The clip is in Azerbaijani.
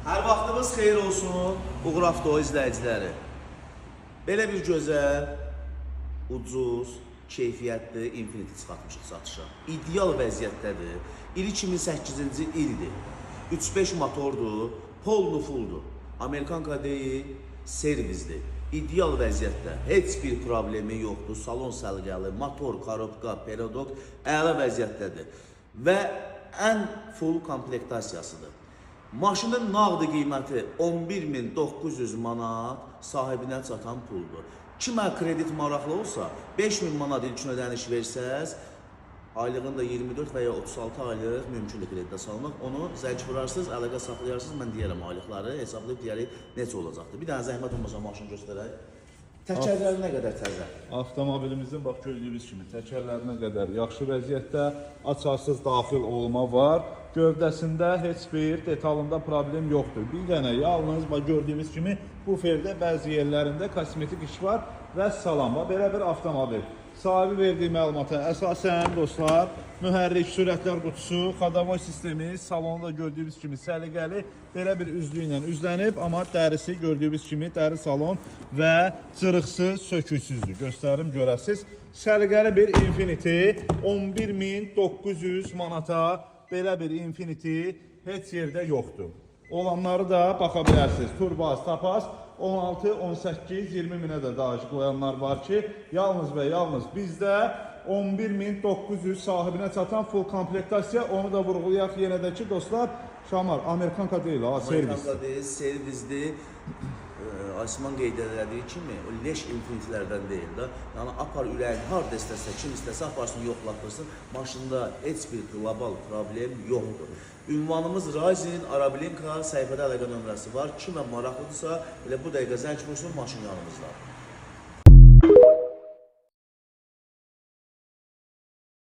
Hər vaxtınız xeyir olsun, Uğur Avto izləyiciləri. Belə bir gözəl, ucuz, keyfiyyətli Infiniti çıxartmışıq satışa. İdeal vəziyyətdədir. İli 2008-ci ildir. 3.5 motordur, pollu fulldur. Amerikanka deyil, servisdir. İdeal vəziyyətdə, heç bir problemi yoxdur. Salon səlqəli, motor, korobka, perodok əla vəziyyətdədir. Və ən full komplektasiyasıdır. Maşının nağdı qiyməti 11.900 manat sahibinə çatan puldur. Kimə kredit maraqlı olsa, 5.000 manat ilkin ödəniş versəz, aylığında 24 və ya 36 aylıq mümkündür kreditə salmaq. Onu zəng vurarsınız, əlaqə saxlayarsınız, mən deyərəm aylıqları hesablayıb deyərik necə olacaqdır. Bir dənə zəhmət olmasa maşını göstərək. Təkərləri nə qədər təzə? Avtomobilimizin bax gördüyünüz kimi təkərlərinə qədər yaxşı vəziyyətdə, açarsız daxil olma var. Gövdəsində heç bir detalında problem yoxdur. Bir dənə yalnız bax gördüyünüz kimi bu ferdə bəzi yerlərində kosmetik iş var və salam. Belə bir avtomobil. Sahibi verdiyi məlumata əsasən dostlar, mühərrik, sürətlər qutusu, xadavoy sistemi, salonda gördüyünüz kimi səliqəli, belə bir üzlü ilə üzlənib, amma dərisi gördüyünüz kimi dəri salon və cırıqsız, söküksüzdür. Göstərim görəsiz. Səliqəli bir Infiniti 11.900 manata belə bir Infiniti heç yerdə yoxdur. Olanları da baxa bilərsiniz. Turbaz, tapas 16, 18, 20 minə də daha qoyanlar var ki, yalnız və yalnız bizdə 11.900 sahibinə çatan full komplektasiya. Onu da vurğulayaq yenə də ki, dostlar, Şamar, Amerikanka deyil, servis. Amerikanka deyil, servisdir. Asman qeyd elədiyi kimi, o leş Infinitylərdən deyil də. Yəni, apar ürəyin harada istəsə, kim istəsə aparsın, yoxlatdırsın. Maşında heç bir qlobal problem yoxdur. Ünvanımız Razin, Arablinka, səhifədə əlaqə nömrəsi var. Kimə maraqlıdırsa, elə bu dəqiqə zəng vursun, maşın yanımızda.